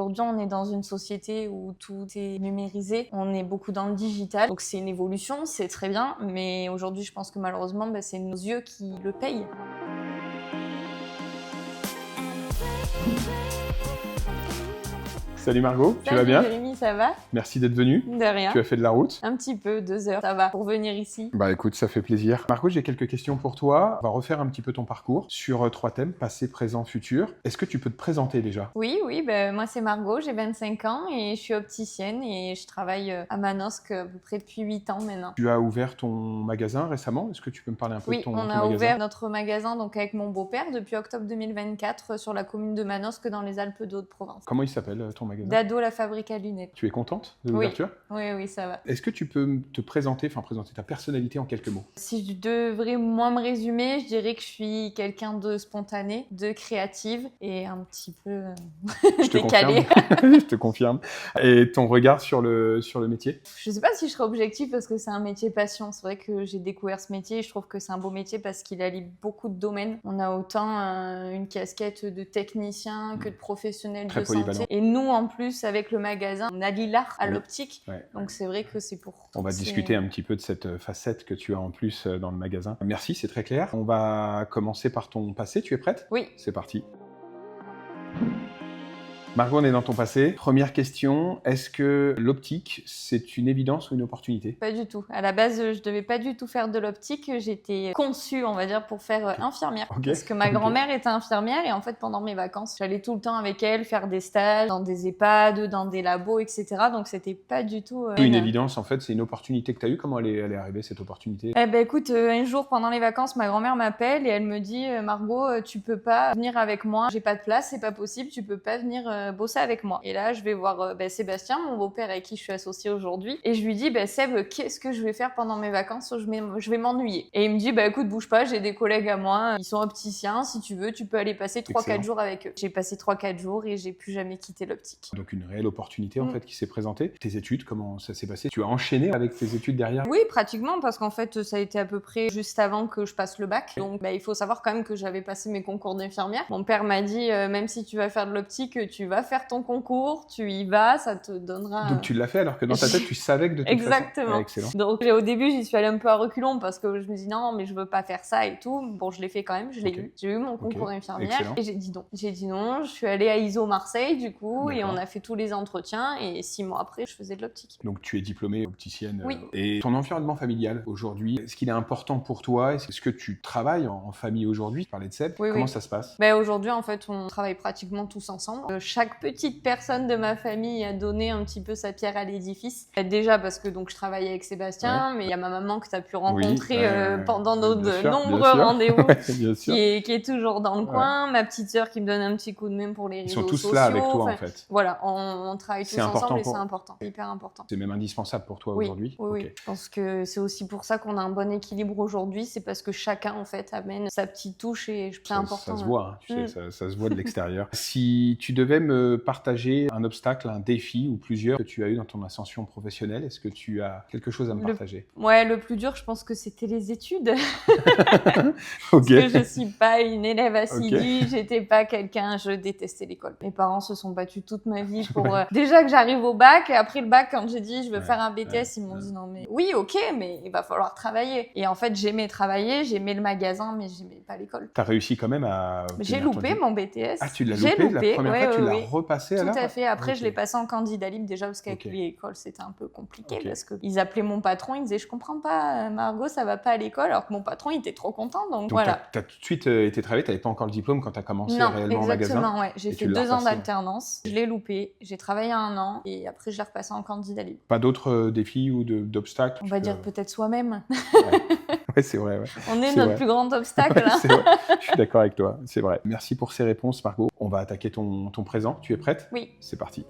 Aujourd'hui, on est dans une société où tout est numérisé, on est beaucoup dans le digital, donc c'est une évolution, c'est très bien, mais aujourd'hui, je pense que malheureusement, c'est nos yeux qui le payent. Salut Margot, tu vas Salut bien? Jérémy, ça va? Merci d'être venue. De rien. Tu as fait de la route? Un petit peu, 2 heures, ça va, pour venir ici. Bah écoute, ça fait plaisir. Margot, j'ai quelques questions pour toi. On va refaire un petit peu ton parcours sur 3 thèmes, passé, présent, futur. Est-ce que tu peux te présenter déjà? Oui, moi c'est Margot, j'ai 25 ans et je suis opticienne et je travaille à Manosque à peu près depuis 8 ans maintenant. Tu as ouvert ton magasin récemment. Est-ce que tu peux me parler un peu de Oui, ton on a magasin? ouvert notre magasin donc avec mon beau-père depuis octobre 2024 sur la commune de Manosque dans les Alpes de Haute-Provence. Comment il s'appelle ton magasin? Dado la fabrique à lunettes. Tu es contente de l'ouverture? Oui, ça va. Est-ce que tu peux te présenter ta personnalité en quelques mots? Si je devrais moi me résumer, je dirais que je suis quelqu'un de spontané, de créative et un petit peu Je te décalée. confirme. Je te confirme. Et ton regard sur le métier? Je sais pas si je serais objective parce que c'est un métier passion. C'est vrai que j'ai découvert ce métier et je trouve que c'est un beau métier parce qu'il allie beaucoup de domaines. On a autant une casquette de technicien que de professionnel Très de polyvalent. santé. Et nous, en plus, avec le magasin, on allie l'art à Oui. l'optique. Ouais. Donc c'est vrai que c'est pour... On va discuter un petit peu de cette facette que tu as en plus dans le magasin. Merci, c'est très clair. On va commencer par ton passé. Tu es prête? Oui. C'est parti. Margot, on est dans ton passé. Première question, est-ce que l'optique, c'est une évidence ou une opportunité? Pas du tout. À la base, je devais pas du tout faire de l'optique. J'étais conçue, on va dire, pour faire infirmière. Ok. Parce que ma grand-mère était infirmière et en fait, pendant mes vacances, j'allais tout le temps avec elle faire des stages dans des EHPAD, dans des labos, etc. Donc, c'était pas du tout... Une évidence, en fait, c'est une opportunité que tu as eue. Comment elle est arrivée, cette opportunité? Eh ben écoute, un jour pendant les vacances, ma grand-mère m'appelle et elle me dit Margot, tu peux pas venir avec moi, j'ai pas de place, c'est pas possible, tu peux pas venir bosser avec moi. Et là, je vais voir Sébastien, mon beau-père avec qui je suis associée aujourd'hui, et je lui dis Seb, qu'est-ce que je vais faire pendant mes vacances? Je vais m'ennuyer. Et il me dit écoute, bouge pas, j'ai des collègues à moi, ils sont opticiens, si tu veux, tu peux aller passer 3-4 jours avec eux. J'ai passé 3-4 jours et j'ai plus jamais quitté l'optique. Donc une réelle opportunité en fait qui s'est présentée. Tes études, comment ça s'est passé? Tu as enchaîné avec tes études derrière? Oui, pratiquement, parce qu'en fait, ça a été à peu près juste avant que je passe le bac. Donc, il faut savoir quand même que j'avais passé mes concours d'infirmière. Mon père m'a dit, même si tu vas faire de l'optique, tu vas faire ton concours, tu y vas, ça te donnera... Donc tu l'as fait alors que dans ta tête, tu savais que de toute Exactement. façon... Excellent. Donc au début, j'y suis allée un peu à reculons parce que je me dis non, mais je veux pas faire ça et tout. Bon, je l'ai fait quand même, je l'ai eu. J'ai eu mon concours d'infirmière. Excellent. Et j'ai dit non. J'ai dit non, je suis allée à ISO Marseille du coup et D'accord. on a fait tous les entretiens et 6 mois après, je faisais de l'optique. Donc tu es diplômée opticienne. Oui. Et ton environnement familial aujourd'hui, est-ce qu'il est important pour toi? Est-ce que tu travailles en famille aujourd'hui? Tu parlais de Seb. Oui, Comment ça se passe? Aujourd'hui, en fait, on travaille pratiquement tous ensemble. Chaque petite personne de ma famille a donné un petit peu sa pierre à l'édifice. Déjà parce que donc je travaille avec Sébastien, mais il y a ma maman que tu as pu rencontrer pendant nos nombreux rendez-vous, qui est toujours dans le coin. Ma petite sœur qui me donne un petit coup de main pour les réseaux sociaux. Ils sont tous là avec toi en fait. Voilà, on travaille tous ensemble et c'est important, hyper important. C'est même indispensable pour toi aujourd'hui? Oui. Je pense que c'est aussi pour ça qu'on a un bon équilibre aujourd'hui, c'est parce que chacun en fait amène sa petite touche et c'est important. Ça se voit, hein, tu sais, ça se voit de l'extérieur. Si tu devais me partager un obstacle, un défi ou plusieurs que tu as eu dans ton ascension professionnelle, est-ce que tu as quelque chose à me partager? Ouais, le plus dur, je pense que c'était les études. Parce que je suis pas une élève assidue, j'étais pas quelqu'un, je détestais l'école. Mes parents se sont battus toute ma vie pour déjà que j'arrive au bac, et après le bac, quand j'ai dit je veux faire un BTS, ils m'ont dit non mais oui, ok, mais il va falloir travailler. Et en fait, j'aimais travailler, j'aimais le magasin, mais j'aimais pas l'école. T'as réussi quand même à... J'ai loupé mon BTS. Ah, tu l'as loupé la première fois, tu l'as repassé alors? Tout à fait. Après, je l'ai passé en candidat libre déjà parce qu'avec l'école, c'était un peu compliqué parce qu'ils appelaient mon patron, ils disaient je comprends pas, Margot, ça va pas à l'école, alors que mon patron, il était trop content. Donc voilà. T'as tout de suite été travailler, t'avais pas encore le diplôme quand t'as commencé réellement au magasin? Non, exactement, ouais. J'ai fait 2 ans d'alternance, je l'ai loupé, j'ai travaillé 1 an et après, je l'ai repassé en candidat libre. Pas d'autres défis ou d'obstacles? On va dire peut-être soi-même. Ouais, c'est vrai. Ouais. On est notre plus grand obstacle. Hein. C'est vrai. Je suis d'accord avec toi, c'est vrai. Merci pour ces réponses, Margot. On va attaquer ton présent. Tu es prête? Oui. C'est parti.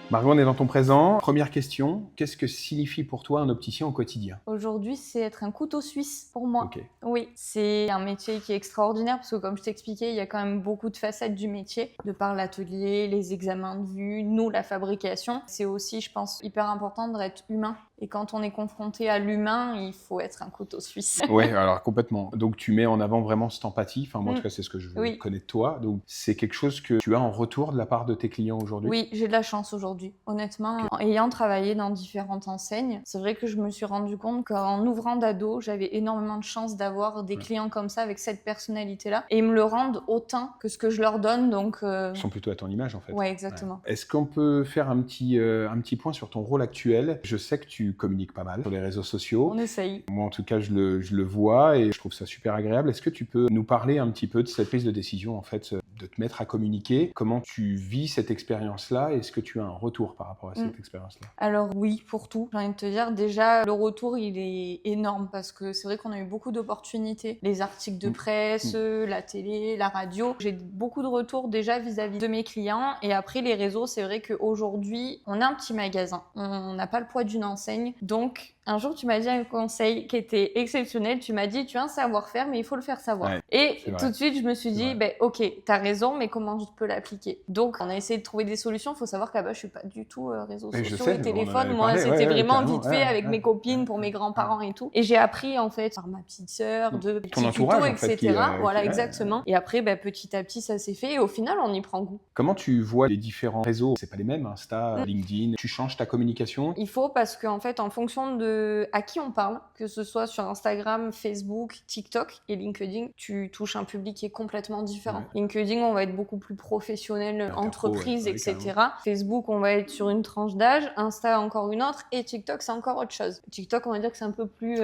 Margot, on est dans ton présent. Première question, qu'est-ce que signifie pour toi un opticien au quotidien? Aujourd'hui, c'est être un couteau suisse pour moi. Okay. Oui, c'est un métier qui est extraordinaire parce que comme je t'expliquais, il y a quand même beaucoup de facettes du métier, de par l'atelier, les examens de vue, nous, la fabrication. C'est aussi, je pense, hyper important d'être humain Et quand on est confronté à l'humain, il faut être un couteau suisse. Ouais, alors complètement. Donc tu mets en avant vraiment cette empathie. Enfin, moi, en tout Mm. cas, c'est ce que je Oui. connais de toi. Donc c'est quelque chose que tu as en retour de la part de tes clients aujourd'hui? Oui, j'ai de la chance aujourd'hui. Honnêtement, en ayant travaillé dans différentes enseignes, c'est vrai que je me suis rendu compte qu'en ouvrant Dado, j'avais énormément de chance d'avoir des clients comme ça, avec cette personnalité-là. Et ils me le rendent autant que ce que je leur donne. Donc, Ils sont plutôt à ton image, en fait. ouais, exactement. Est-ce qu'on peut faire un petit point sur ton rôle actuel? Je sais que tu communiques pas mal sur les réseaux sociaux. On essaye. Moi, en tout cas, je le vois et je trouve ça super agréable. Est-ce que tu peux nous parler un petit peu de cette prise de décision, en fait, de te mettre à communiquer? Comment tu vis cette expérience-là? Est-ce que tu as un retour par rapport à cette expérience-là? Alors oui, pour tout. J'ai envie de te dire, déjà, le retour, il est énorme parce que c'est vrai qu'on a eu beaucoup d'opportunités. Les articles de presse, la télé, la radio. J'ai beaucoup de retours déjà vis-à-vis de mes clients. Et après, les réseaux, c'est vrai qu'aujourd'hui, on a un petit magasin. On n'a pas le poids d'une enseigne. Donc, un jour, tu m'as dit un conseil qui était exceptionnel. Tu m'as dit, tu as un savoir-faire, mais il faut le faire savoir. Ouais, et c'est vrai. tout de suite, je me suis dit, vrai. ok, t'as raison, mais comment je peux l'appliquer? Donc, on a essayé de trouver des solutions. Il faut savoir qu'à bas, je suis pas du tout réseaux Mais je sociaux sais, et on en téléphone. avait Moi, parlé, c'était vraiment carrément, vite fait avec mes copines, pour mes grands-parents et tout. Et j'ai appris, en fait, par ma petite sœur, de petits entourage, tutos, en fait, etc. Voilà, qui- exactement. Et après, petit à petit, ça s'est fait. Et au final, on y prend goût. Comment tu vois les différents réseaux? C'est pas les mêmes, Insta, LinkedIn. Tu changes ta communication? Il faut, parce qu'en fait, en fonction de à qui on parle, que ce soit sur Instagram, Facebook, TikTok et LinkedIn, tu touches un public qui est complètement différent. Ouais. LinkedIn, on va être beaucoup plus professionnel, Interpro, entreprise, ouais, etc. carrément. Facebook, on va être sur une tranche d'âge. Insta, encore une autre. Et TikTok, c'est encore autre chose. TikTok, on va dire que c'est un peu plus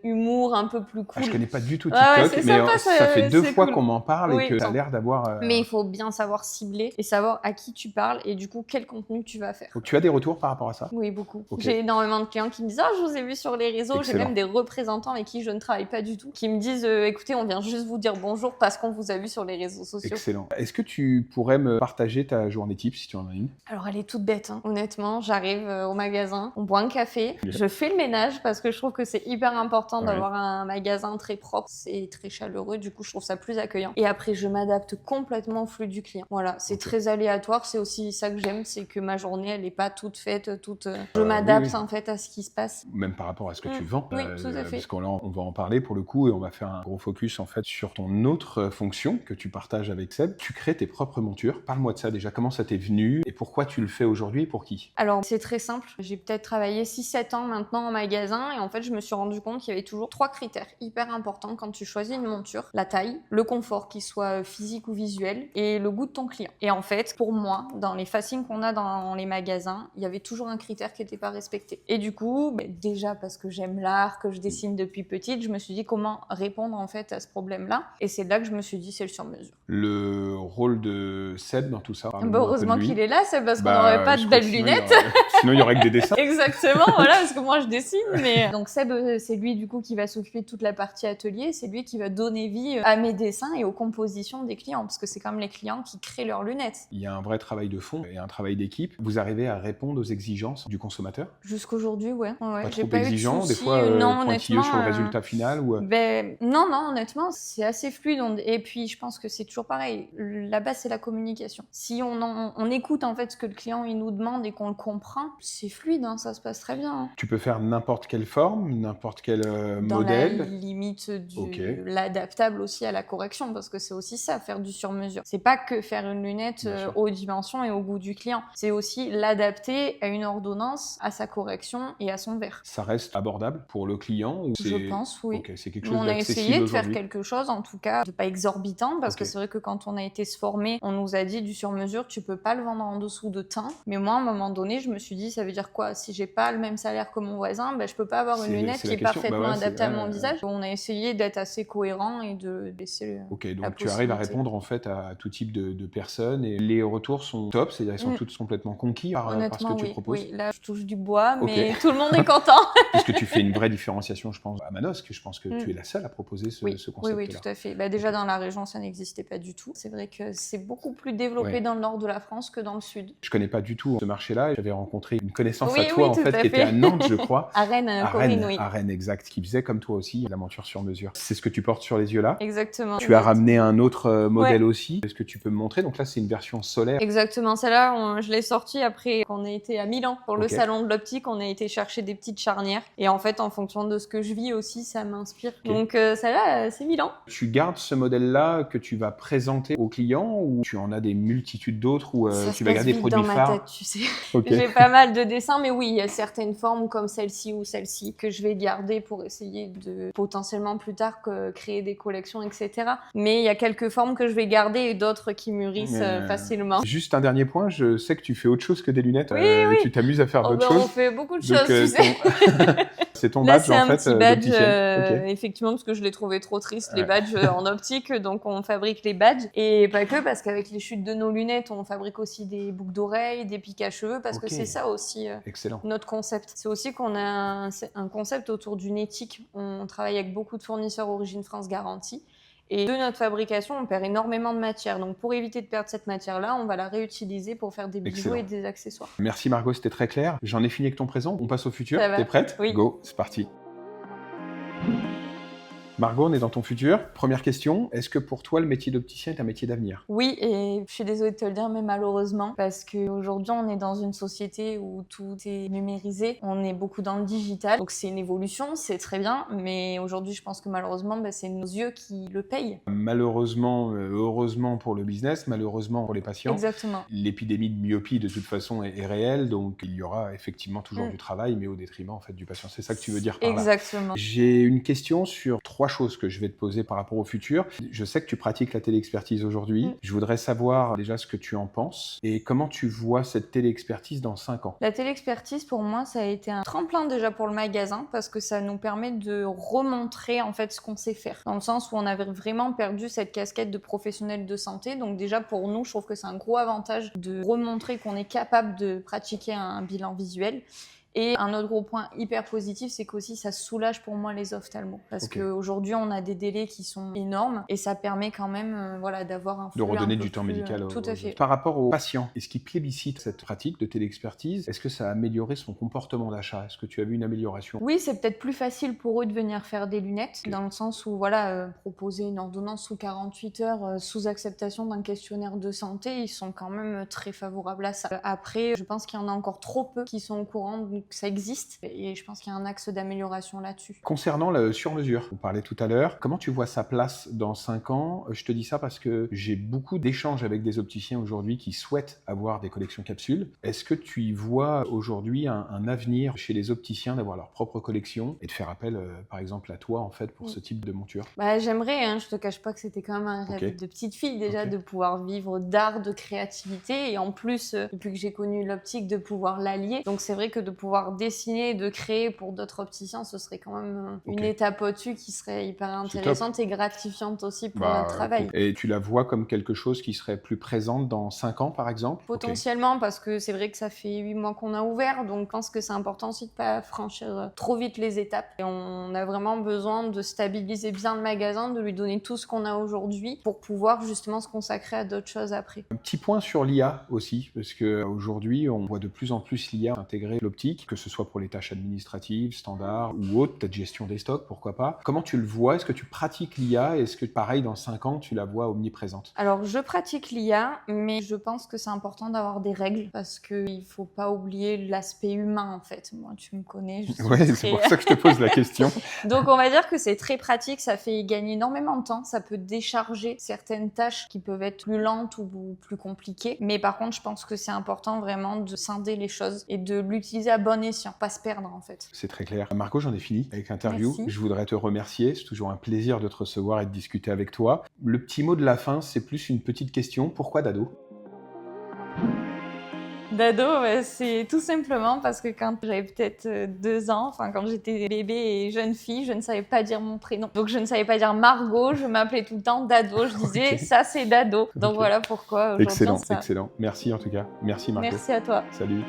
humour, un peu plus cool. Je connais pas du tout Ah ouais, TikTok, c'est mais sympa, ça fait 2 c'est fois cool. qu'on m'en parle Oui. et que ça a l'air d'avoir... Mais il faut bien savoir cibler et savoir à qui tu parles et du coup, quel contenu tu vas faire. Donc, tu as des retours par rapport à ça? Oui, beaucoup. Ok. J'ai énormément de clients qui me disent « Oh, je vous ai vu sur les réseaux ». J'ai Excellent. même des représentants avec qui je ne travaille pas du tout qui me disent « Écoutez, on vient juste vous dire bonjour parce qu'on vous a vu sur les réseaux sociaux ». Excellent. Est-ce que tu pourrais me partager ta journée type, si tu en as une? Alors, elle est toute bête, hein. Honnêtement. J'arrive au magasin, on boit un café, je fais le ménage parce que je trouve que c'est hyper important d'avoir un magasin très propre, c'est très chaleureux, du coup, je trouve ça plus accueillant. Et après, je m'adapte complètement au flux du client. Voilà, c'est très aléatoire, c'est aussi ça que j'aime, c'est que ma journée, elle n'est pas toute faite, toute... Je m'adapte en fait à ce qui se passe. Même par rapport à ce que tu vends. Oui, tout à fait. Parce qu'on on va en parler pour le coup et on va faire un gros focus en fait sur ton autre fonction que tu partages avec Seb. Tu crées tes propres montures. Parle-moi de ça déjà. Comment ça t'est venu et pourquoi tu le fais aujourd'hui et pour qui? Alors, c'est très simple. J'ai peut-être travaillé 6-7 ans maintenant en magasin et en fait, je me suis rendu compte qu'il y avait toujours 3 critères hyper importants quand tu choisis une monture. La taille, le confort, qu'il soit physique ou visuel, et le goût de ton client. Et en fait, pour moi, dans les fascines qu'on a dans les magasins, il y avait toujours un critère qui n'était pas respecté. Et du coup, déjà parce que j'aime l'art, que je dessine depuis petite, je me suis dit comment répondre en fait à ce problème-là. Et c'est là que je me suis dit c'est le sur-mesure. Le rôle de Seb dans tout ça. Heureusement qu'il est là, c'est parce qu'on n'aurait pas de belles lunettes. Sinon, il y aurait que des dessins. Exactement, voilà, parce que moi je dessine. Mais donc Seb, c'est lui du coup qui va s'occuper de toute la partie atelier. C'est lui qui va donner vie à mes dessins et aux compositions des clients, parce que c'est comme les clients qui créent leurs lunettes. Il y a un vrai travail de fond et un travail d'équipe. Vous arrivez à répondre aux exigences du consommateur? Jusqu'aujourd'hui, ouais. Pas J'ai trop pas eu de exigeant, des soucis. fois Non, pointilleux sur le honnêtement, résultat final ou... Non, honnêtement, c'est assez fluide. Et puis, je pense que c'est toujours pareil. La base, c'est la communication. Si on écoute en fait ce que le client il nous demande et qu'on le comprend, c'est fluide, hein, ça se passe très bien. Hein. Tu peux faire n'importe quelle forme, n'importe quel Dans modèle. la limite de l'adaptable aussi à la correction, parce que c'est aussi ça, faire du sur-mesure. C'est pas que faire une lunette aux dimensions et au goût du client. C'est aussi l'adapter à une ordonnance, à sa correction et à son verre. Ça reste abordable pour le client ou Je pense, oui. Ok, c'est quelque chose On a d'accessible essayé de faire aujourd'hui. quelque chose, en tout cas, de pas exorbitant, parce que c'est vrai que quand on a été se former, on nous a dit du sur-mesure, tu peux pas le vendre en dessous de temps. Mais moi, à un moment donné, je me suis dit, ça veut dire quoi? Si j'ai pas le même salaire que mon voisin, je peux pas avoir une lunette qui est parfaitement adaptée à mon visage. On a essayé d'être assez cohérent et de laisser Ok, donc tu arrives à répondre en fait à tout type de personnes et les retours sont top, c'est-à-dire ils sont toutes complètement conquis par ce que tu proposes. Oui, là je touche du bois, mais tout le monde est content. Puisque tu fais une vraie différenciation, je pense, à Manosque, je pense que tu es la seule à proposer ce concept-là. Oui, tout à fait. Déjà dans la région, ça n'existait pas du tout. c'est vrai que c'est beaucoup plus développé dans le nord de la France que dans le sud. Je connais pas du tout ce marché-là. J'avais rencontré une connaissance Oui, à toi, oui, en tout fait, à qui était fait. à Nantes, je crois. À Rennes, Corinne, oui. À Rennes, exact. Qui faisait comme toi aussi la monture sur mesure. C'est ce que tu portes sur les yeux là. Exactement. Tu as ramené un autre modèle Ouais. aussi. Est-ce que tu peux me montrer? Donc là, c'est une version solaire. Exactement, celle-là, je l'ai sortie après qu'on ait été à Milan pour le Ok. salon de l'optique. On a été chercher des petites charnières. Et en fait, en fonction de ce que je vis aussi, ça m'inspire. Ok. Donc celle-là, c'est Milan. Tu gardes ce modèle-là que tu vas présenter aux clients ou tu en as des multitudes d'autres ou Ça tu se vas passe garder vite produits dans ma phares? tête, tu sais. Ok. J'ai pas mal de dessins, mais oui, il y a certaines formes comme celle-ci ou celle-ci que je vais garder pour essayer de potentiellement plus tard créer des collections, etc. Mais il y a quelques formes que je vais garder et d'autres qui mûrissent facilement. Juste un dernier point, je sais que tu fais autre chose que des lunettes. Oui, oui. Tu t'amuses à faire Oh, d'autres ben, on choses. fait beaucoup de Donc, choses, tu sais. c'est ton Là, badge c'est en un fait petit badge, d'opticienne. Ok. effectivement, parce que je l'ai trouvé trop triste, les Ouais. badges en optique, donc on fabrique les badges. Et pas que, parce qu'avec les chutes de nos lunettes, on fabrique aussi des boucles d'oreilles, des pics à cheveux, parce que Ok. c'est ça aussi Excellent. notre concept. C'est aussi qu'on a un concept autour d'une éthique. On travaille avec beaucoup de fournisseurs Origine France Garantie. Et de notre fabrication, on perd énormément de matière. Donc pour éviter de perdre cette matière-là, on va la réutiliser pour faire des bijoux Excellent. et des accessoires. Merci Margot, c'était très clair. J'en ai fini avec ton présent. On passe au futur. Ça va. T'es prête? Oui. Go, c'est parti. Margot, on est dans ton futur. Première question, est-ce que pour toi, le métier d'opticien est un métier d'avenir? Oui, et je suis désolée de te le dire, mais malheureusement, parce qu'aujourd'hui, on est dans une société où tout est numérisé, on est beaucoup dans le digital, donc c'est une évolution, c'est très bien, mais aujourd'hui, je pense que malheureusement, c'est nos yeux qui le payent. Malheureusement, heureusement pour le business, malheureusement pour les patients. Exactement. L'épidémie de myopie, de toute façon, est réelle, donc il y aura effectivement toujours du travail, mais au détriment en fait, du patient. C'est ça que tu veux dire par là? Exactement. J'ai une question sur 3 choses que je vais te poser par rapport au futur. Je sais que tu pratiques la téléexpertise aujourd'hui. Je voudrais savoir déjà ce que tu en penses et comment tu vois cette téléexpertise dans 5 ans. La téléexpertise, pour moi, ça a été un tremplin déjà pour le magasin parce que ça nous permet de remontrer en fait ce qu'on sait faire. Dans le sens où on avait vraiment perdu cette casquette de professionnel de santé. Donc déjà pour nous, je trouve que c'est un gros avantage de remontrer qu'on est capable de pratiquer un bilan visuel. Et un autre gros point hyper positif, c'est qu'aussi ça soulage pour moi les ophtalmos. Parce qu'aujourd'hui, on a des délais qui sont énormes et ça permet quand même voilà, d'avoir un flux de redonner un peu du temps plus, médical. Tout à fait. Par rapport aux patients, est-ce qu'ils plébiscitent cette pratique de téléexpertise? Est-ce que ça a amélioré son comportement d'achat? Est-ce que tu as vu une amélioration? Oui, c'est peut-être plus facile pour eux de venir faire des lunettes, dans le sens où voilà, proposer une ordonnance sous 48 heures, sous acceptation d'un questionnaire de santé, ils sont quand même très favorables à ça. Après, je pense qu'il y en a encore trop peu qui sont au courant que ça existe, et je pense qu'il y a un axe d'amélioration là-dessus. Concernant le sur-mesure, on parlait tout à l'heure, comment tu vois sa place dans 5 ans? Je te dis ça parce que j'ai beaucoup d'échanges avec des opticiens aujourd'hui qui souhaitent avoir des collections capsules. Est-ce que tu y vois aujourd'hui un avenir chez les opticiens d'avoir leur propre collection et de faire appel, par exemple, à toi en fait pour ce type de monture? Bah, j'aimerais, hein, je te cache pas que c'était quand même un rêve de petite fille déjà de pouvoir vivre d'art, de créativité, et en plus, depuis que j'ai connu l'optique, de pouvoir l'allier. Donc c'est vrai que de pouvoir dessiner, de créer pour d'autres opticiens, ce serait quand même une étape au-dessus qui serait hyper intéressante et gratifiante aussi pour notre travail. Et tu la vois comme quelque chose qui serait plus présente dans 5 ans par exemple? Potentiellement, parce que c'est vrai que ça fait 8 mois qu'on a ouvert, donc je pense que c'est important aussi de pas franchir trop vite les étapes. Et on a vraiment besoin de stabiliser bien le magasin, de lui donner tout ce qu'on a aujourd'hui pour pouvoir justement se consacrer à d'autres choses après. Un petit point sur l'IA aussi, parce qu'aujourd'hui, on voit de plus en plus l'IA intégrer l'optique, que ce soit pour les tâches administratives, standards ou autres, peut-être gestion des stocks, pourquoi pas. Comment tu le vois? Est-ce que tu pratiques l'IA? Est-ce que pareil, dans 5 ans, tu la vois omniprésente? Alors, je pratique l'IA, mais je pense que c'est important d'avoir des règles parce qu'il ne faut pas oublier l'aspect humain en fait. Moi, tu me connais, je suis Ouais, c'est pour ça que je te pose la question. Donc, on va dire que c'est très pratique, ça fait gagner énormément de temps, ça peut décharger certaines tâches qui peuvent être plus lentes ou plus compliquées. Mais par contre, je pense que c'est important vraiment de scinder les choses et de l'utiliser à bon escient, pas se perdre en fait. C'est très clair. Marco, j'en ai fini avec l'interview. Merci. Je voudrais te remercier. C'est toujours un plaisir de te recevoir et de discuter avec toi. Le petit mot de la fin, c'est plus une petite question. Pourquoi Dado? Dado, c'est tout simplement parce que quand j'avais peut-être 2 ans, enfin quand j'étais bébé et jeune fille, je ne savais pas dire mon prénom. Donc je ne savais pas dire Margot, je m'appelais tout le temps Dado. Je disais ça c'est Dado. Donc voilà pourquoi aujourd'hui. Excellent, excellent. Merci en tout cas. Merci Margot. Merci à toi. Salut.